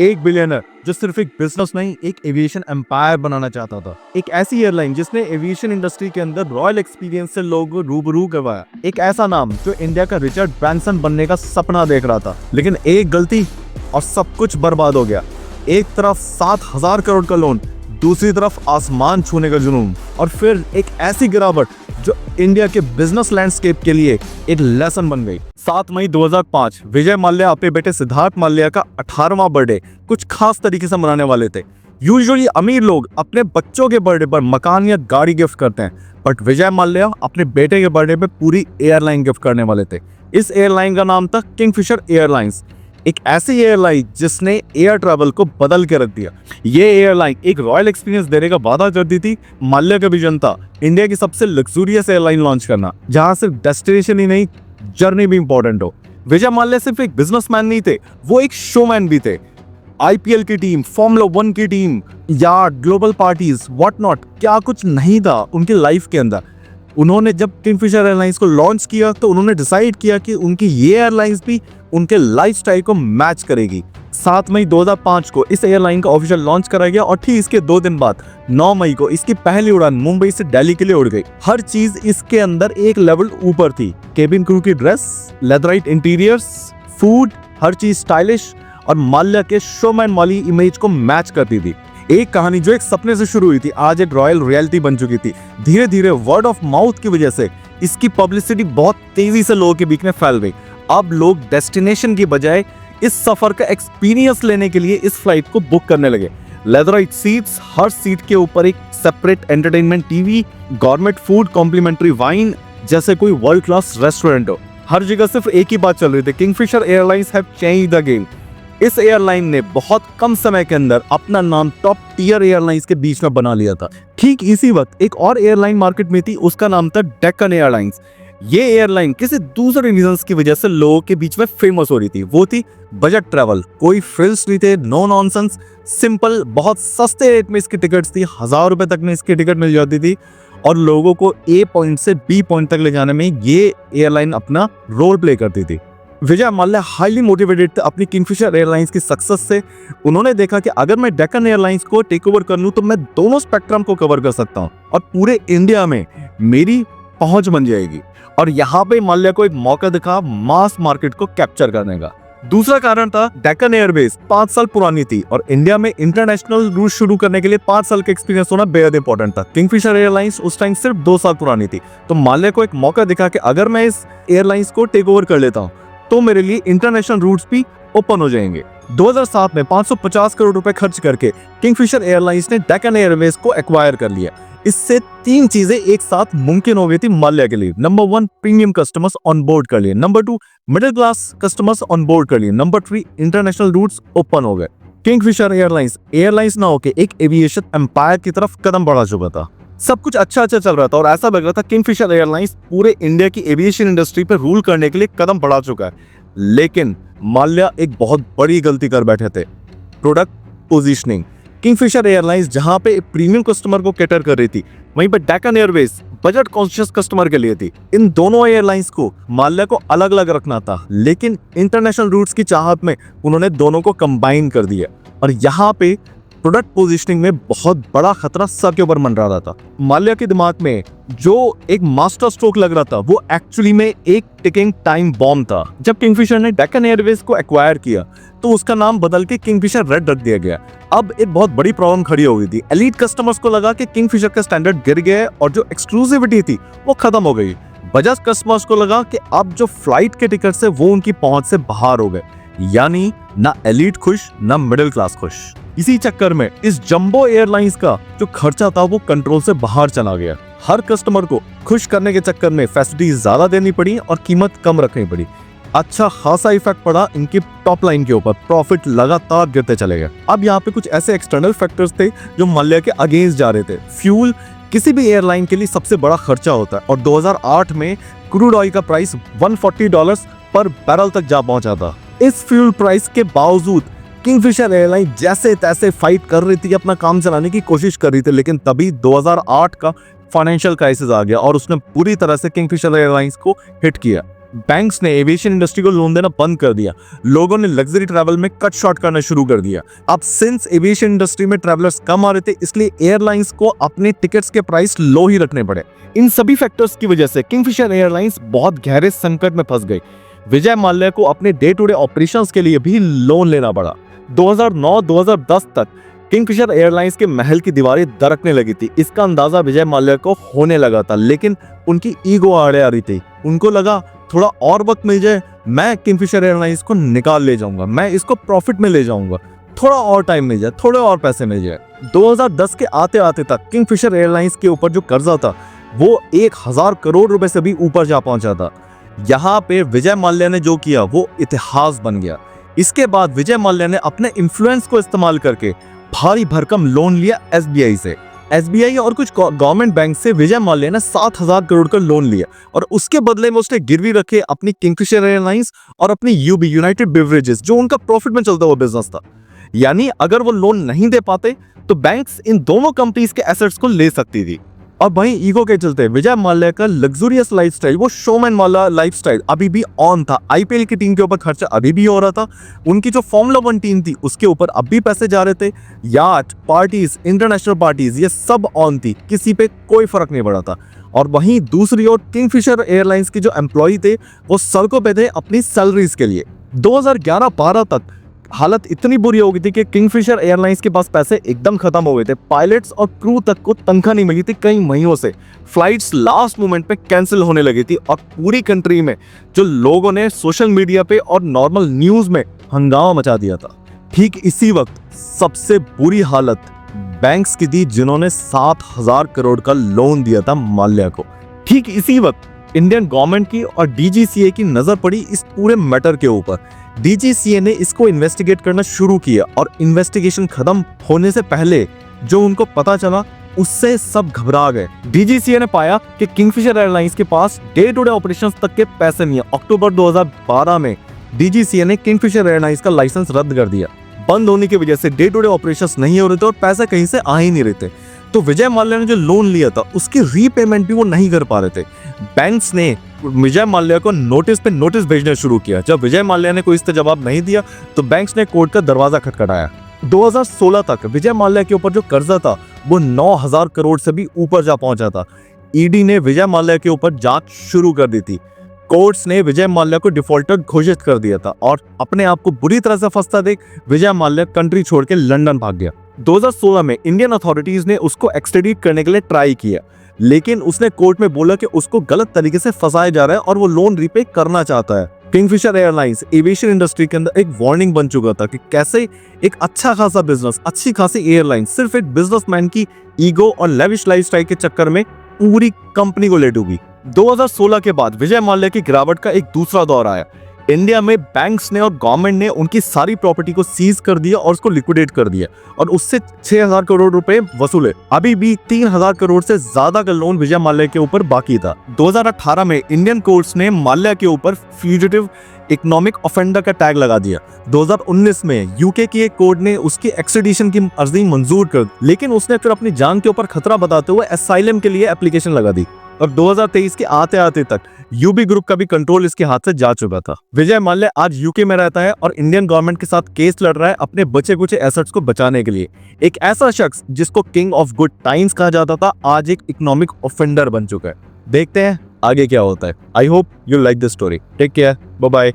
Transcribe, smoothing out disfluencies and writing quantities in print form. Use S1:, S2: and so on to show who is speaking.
S1: एक बिलियनर जो सिर्फ एक बिजनेस नहीं, एक एविएशन एम्पायर बनाना चाहता था। एक ऐसी एयरलाइन जिसने एविएशन इंडस्ट्री के अंदर रॉयल एक्सपीरियंस से लोगों को रूबरू करवाया। एक ऐसा नाम जो इंडिया का रिचर्ड ब्रांसन बनने का सपना देख रहा था, लेकिन एक गलती और सब कुछ बर्बाद हो गया। एक तरफ 7,000 करोड़ का लोन, दूसरी तरफ आसमान छूने का जुनून, और फिर एक ऐसी गिरावट जो इंडिया के बिजनेस लैंडस्केप के लिए एक लेसन बन गई। 7 मई 2005 विजय माल्या अपने बेटे सिद्धार्थ माल्या का 18वां बर्थडे कुछ खास तरीके से मनाने वाले थे। यूजुअली अमीर लोग अपने बच्चों के बर्थडे पर मकान या गाड़ी गिफ्ट करते हैं, बट विजय माल्या अपने बेटे के बर्थडे पे पूरी एयरलाइन गिफ्ट करने वाले थे। इस एयरलाइन का नाम था किंगफिशर एयरलाइंस, एक ऐसी एयरलाइन जिसने एयर ट्रैवल को बदल के रख दिया। ये एयरलाइन एक रॉयल एक्सपीरियंस देने का वादा करती थी। माल्या का विजन था इंडिया की सबसे लग्जूरियस एयरलाइन लॉन्च करना, जहां सिर्फ डेस्टिनेशन ही नहीं, जर्नी भी इंपॉर्टेंट हो। विजय माल्या सिर्फ एक बिजनेसमैन नहीं थे, वो एक शोमैन भी थे। आईपीएल की टीम, फॉर्मूला 1 की team, yard, global parties, what not, क्या कुछ नहीं था उनकी लाइफ के अंदर। उन्होंने जब किंगफिशर एयरलाइंस को लॉन्च किया तो उन्होंने डिसाइड किया कि उनकी ये एयरलाइंस भी उनके लाइफस्टाइल को मैच करेगी। 7 मई 2005 को इस एयरलाइन का ऑफिशियल लॉन्च कराया गया और ठीक इसके 2 दिन बाद 9 मई को इसकी पहली उड़ान मुंबई से दिल्ली के लिए उड़ गई। हर चीज इसके अंदर एक लेवल ऊपर थी। केबिन क्रू की ड्रेस, लेदराइट इंटीरियर्स, फूड, हर चीज स्टाइलिश और माल्या के शोमैन वाली इमेज को मैच करती थी। एक कहानी जो एक सपने से शुरू हुई थी आज एक रॉयल रियलिटी बन चुकी थी। धीरे धीरे वर्ड ऑफ माउथ की वजह से इसकी पब्लिसिटी बहुत तेजी से लोगों के बीच में फैल गई। अब लोग डेस्टिनेशन की बजाय इस सफर का एक्सपीरियंस लेने के लिए इस फ्लाइट को बुक करने लगे। लेदराइट सीट्स, हर सीट के ऊपर एक separate entertainment TV, government food, complimentary wine, जैसे कोई वर्ल्ड क्लास रेस्टोरेंट हो। हर जगह सिर्फ एक ही बात चल रही थी, Kingfisher airlines have changed the game. इस एयरलाइन ने बहुत कम समय के अंदर अपना नाम टॉप टियर एयरलाइंस के बीच में बना लिया था। ठीक इसी वक्त एक और एयरलाइन मार्केट में थी, उसका नाम था डेक्कन एयरलाइंस। ये एयरलाइन किसी दूसरे रीजंस की वजह से लोगों के बीच में फेमस हो रही थी। वो थी बजट ट्रैवल, कोई फ्रिल्स नहीं थे, नो नॉनसेंस, सिंपल, बहुत सस्ते रेट में इसकी टिकट्स थी। 1000 रुपए तक में इसकी टिकट मिल जाती थी और लोगों को ए पॉइंट से बी पॉइंट तक ले जाने में ये एयरलाइन अपना रोल प्ले करती थी। विजय माल्या हाईली मोटिवेटेड थे अपनी किंगफिशर एयरलाइंस की सक्सेस से। उन्होंने देखा कि अगर मैं डेक्कन एयरलाइंस को टेक ओवर कर लूं तो मैं दोनों स्पेक्ट्रम को कवर कर सकता हूं और पूरे इंडिया में मेरी पहुंच बन जाएगी। और यहाँ पे माल्या को एक मौका दिखा मास मार्केट को कैप्चर करने का। दूसरा कारण था डेक्कन एयरवेज 5 साल पुरानी थी और इंडिया में इंटरनेशनल रूट शुरू करने के लिए 5 साल का एक्सपीरियंस होना बेहद इंपॉर्टेंट था। किंगफिशर एयरलाइंस उस टाइम सिर्फ 2 साल पुरानी थी, तो माल्या को एक मौका दिखा कि अगर मैं इस एयरलाइंस को टेक ओवर कर लेता हूँ तो मेरे लिए इंटरनेशनल रूट्स भी ओपन हो जाएंगे। 2007 में 550 करोड़ रुपए खर्च करके किंगफिशर एयरलाइंस ने डेक्कन एयरवेज को एक्वायर कर लिया। इससे 3 चीजें एक साथ मुमकिन हो गई थी माल्या के लिए। Number 1, premium customers on board कर लिए। Number 2, middle class customers on board कर लिए। नंबर 3, इंटरनेशनल रूट्स ओपन हो गए। किंगफिशर एयरलाइंस ना होके एक एविएशन एम्पायर की तरफ कदम बढ़ा चुका था। सब कुछ अच्छा चल रहा था और ऐसा लग रहा था किंगफिशर एयरलाइंस पूरे इंडिया की एविएशन इंडस्ट्री पर रूल करने के लिए कदम बढ़ा चुका है। लेकिन माल्या एक बहुत बड़ी गलती कर बैठे थे, प्रोडक्ट पोजीशनिंग। किंगफिशर एयरलाइंस जहां पे प्रीमियम कस्टमर को कैटर कर रही थी, वहीं पर Deccan Airways budget conscious customer के लिए थी। इन दोनों एयरलाइंस को माल्या को अलग अलग रखना था, लेकिन इंटरनेशनल रूट्स की चाहत में उन्होंने दोनों को कंबाइन कर दिया और यहाँ पे प्रोडक्ट पोजीशनिंग में बहुत बड़ा खतरा सर के ऊपर मंडरा रहा था। माल्या के दिमाग में जो एक मास्टर स्ट्रोक लग रहा था वो एक्चुअली में एक टिकिंग टाइम बॉम्ब था। जब किंगफिशर ने डेक्कन एयरवेज को एक्वायर किया तो उसका नाम बदल के किंगफिशर रेड रख दिया गया। अब एक बहुत बड़ी प्रॉब्लम खड़ी हो गई थी। एलीट कस्टमर्स को लगा कि किंगफिशर का स्टैंडर्ड गिर गया और जो एक्सक्लूसिविटी थी वो खत्म हो गई। बजाज कस्टमर्स को लगा कि अब जो फ्लाइट के टिकट है वो उनकी पहुंच से बाहर हो गए, यानी ना एलीट खुश ना मिडिल क्लास खुश। इसी चक्कर में इस जंबो एयरलाइंस का जो खर्चा था वो कंट्रोल से बाहर चला गया। हर कस्टमर को खुश करने के चक्कर में फैसिलिटीज ज्यादा देनी पड़ी और कीमत कम रखनी पड़ी। अच्छा खासा इफेक्ट पड़ा इनकी टॉप लाइन के ऊपर, प्रॉफिट लगातार गिरते चले गए। अब यहाँ पे कुछ ऐसे एक्सटर्नल फैक्टर्स थे जो माल्या के अगेंस्ट जा रहे थे। फ्यूल किसी भी एयरलाइन के लिए सबसे बड़ा खर्चा होता है और 2008 में क्रूड ऑयल का प्राइस $140 पर बैरल तक जा पहुंचा था। इस फ्यूल प्राइस के बावजूद किंगफिशर एयरलाइन जैसे तैसे फाइट कर रही थी, अपना काम चलाने की कोशिश कर रही थी, लेकिन तभी 2008 का फाइनेंशियल क्राइसिस आ गया और उसने पूरी तरह से किंगफिशर एयरलाइंस को हिट किया। बैंक्स ने एविएशन इंडस्ट्री को लोन देना बंद कर दिया, लोगों ने लग्जरी ट्रैवल में कट शॉर्ट करना शुरू कर दिया। अब सिंस एविएशन इंडस्ट्री में ट्रैवलर्स कम आ रहे थे, इसलिए एयरलाइंस को अपने टिकट्स के प्राइस लो ही रखने पड़े। इन सभी फैक्टर्स की वजह से किंगफिशर एयरलाइंस बहुत गहरे संकट में फंस गई। विजय माल्या को अपने डे टू डे ऑपरेशंस के लिए भी लोन लेना पड़ा। 2009-2010 तक किंगफिशर एयरलाइंस के महल की दीवारें दरकने लगी थी। इसका अंदाजा विजय माल्या को होने लगा था, लेकिन उनकी ईगो आड़े आ रही थी। उनको लगा थोड़ा और वक्त मिल जाए, मैं किंगफिशर एयरलाइंस को निकाल ले जाऊंगा, मैं इसको प्रॉफिट में ले जाऊंगा, थोड़ा और टाइम मिल जाए, थोड़े और पैसे मिल जाए। 2010 के आते आते तक किंगफिशर एयरलाइंस के ऊपर जो कर्जा था वो 1000 करोड़ रुपए से भी ऊपर जा पहुंचा था। यहाँ पे विजय माल्या ने जो किया वो इतिहास बन गया। इसके बाद विजय माल्या ने अपने इन्फ्लुएंस को इस्तेमाल करके भारी भरकम लोन लिया एसबीआई से। एसबीआई और कुछ गवर्नमेंट बैंक से विजय माल्या ने 7000 करोड़ का लोन लिया और उसके बदले में उसने गिरवी रखे अपनी किंगफिशर एयरलाइंस और अपनी यूबी यूनाइटेड बेवरेजेस, जो उनका प्रॉफिट में चलता हुआ बिजनेस था। यानी अगर वो लोन नहीं दे पाते तो बैंक्स इन दोनों कंपनीज के एसेट्स को ले सकती थी। और वहीं ईगो के चलते विजय माल्या का लग्जरियस लाइफस्टाइल, वो शोमैन वाला लाइफस्टाइल अभी भी ऑन था। आईपीएल की टीम के ऊपर खर्चा अभी भी हो रहा था, उनकी जो फॉर्मूला 1 टीम थी उसके ऊपर अब भी पैसे जा रहे थे। याट पार्टीज, इंटरनेशनल पार्टीज, ये सब ऑन थी, किसी पे कोई फर्क नहीं पड़ा था। और वहीं दूसरी ओर किंगफिशर एयरलाइंस के जो एम्प्लॉय थे वो सड़कों पे थे अपनी सैलरीज के लिए। 2011-12 तक हालत इतनी बुरी हो गई थी कि किंगफिशर एयरलाइंस के पास पैसे एकदम खत्म हो गए थे। पायलट्स और क्रू तक को तनख्वाह नहीं मिली थी कई महीनों से। फ्लाइट्स लास्ट मोमेंट पे कैंसिल होने लगी थी और पूरी कंट्री में जो लोगों ने सोशल मीडिया पे और नॉर्मल न्यूज में हंगामा मचा दिया था। ठीक इसी वक्त सबसे बुरी हालत बैंक्स की थी, जिन्होंने 7000 करोड़ का लोन दिया था माल्या को। ठीक इसी वक्त इंडियन गवर्नमेंट की और डीजीसीए की नजर पड़ी इस पूरे मैटर के ऊपर। डीजीसीए ने इसको इन्वेस्टिगेट करना शुरू किया और इन्वेस्टिगेशन खत्म होने से पहले जो उनको पता चला उससे सब घबरा गए। डीजीसीए ने पाया कि किंगफिशर एयरलाइंस के पास डे टू डे ऑपरेशंस तक के पैसे नहीं है। अक्टूबर 2012 में डीजीसीए ने किंगफिशर एयरलाइंस का लाइसेंस रद्द कर दिया। बंद होने की वजह से डे टू डे ऑपरेशंस नहीं हो रहे थे और पैसे कहीं से आ ही नहीं रहे थे। तो विजय माल्या ने जो लोन लिया था उसकी रीपेमेंट भी वो नहीं कर पा रहे थे। बैंक्स ने विजय माल्या को नोटिस पे नोटिस भेजना शुरू किया। जब विजय माल्या ने कोई इसका जवाब नहीं दिया तो बैंक्स ने कोर्ट का दरवाजा खटखटाया। 2016 तक विजय माल्या के ऊपर जो कर्जा था वो 9000 करोड़ से भी ऊपर जा पहुंचा था। ईडी ने विजय माल्या के ऊपर जांच शुरू कर दी थी। कोर्ट्स ने विजय माल्या को डिफॉल्टर घोषित कर दिया था और अपने आप को बुरी तरह से फंसता देख विजय माल्या कंट्री छोड़ के लंदन भाग गया। 2016 में इंडियन अथॉरिटीज ने उसको एक्सट्रेडिट करने के लिए ट्राई किया, लेकिन उसने कोर्ट में बोला कि उसको गलत तरीके से फंसाया जा रहा है और वो लोन रीपे करना चाहता है। किंगफिशर एयरलाइंस एविएशन इंडस्ट्री के अंदर एक वार्निंग बन चुका था कि कैसे एक अच्छा खासा बिजनेस, अच्छी खासी एयरलाइन सिर्फ एक बिजनेसमैन की ईगो और लेविश लाइफस्टाइल के चक्कर में पूरी कंपनी को ले डूबी। 2016 के बाद विजय माल्या की गिरावट का एक दूसरा दौर आया। इंडिया में बैंक्स ने और गवर्नमेंट ने उनकी सारी प्रॉपर्टी को सीज कर दिया और उसको लिक्विडेट कर दिया और उससे 6000 करोड़ रुपए वसूले। अभी भी 3000 करोड़ से ज्यादा का लोन विजय माल्या के ऊपर बाकी था। 2018 में इंडियन कोर्ट्स ने माल्या के ऊपर फ्यूजिटिव इकोनॉमिक ऑफेंडर का टैग लगा दिया। 2019 में यूके की एक कोर्ट ने उसकी एक्सट्रेडिशन की अर्जी मंजूर कर, लेकिन उसने फिर अपनी जान के ऊपर खतरा बताते हुए असाइलम के लिए एप्लीकेशन लगा दी और 2023 के आते आते तक यूबी ग्रुप का भी कंट्रोल इसके हाथ से जा चुका था। विजय माल्या आज यूके में रहता है और इंडियन गवर्नमेंट के साथ केस लड़ रहा है अपने बचे कुचे एसेट्स को बचाने के लिए। एक ऐसा शख्स जिसको किंग ऑफ गुड टाइम्स कहा जाता था आज एक इकोनॉमिक ऑफेंडर बन चुका है। देखते हैं आगे क्या होता है। I hope you like this story. Take care, bye bye.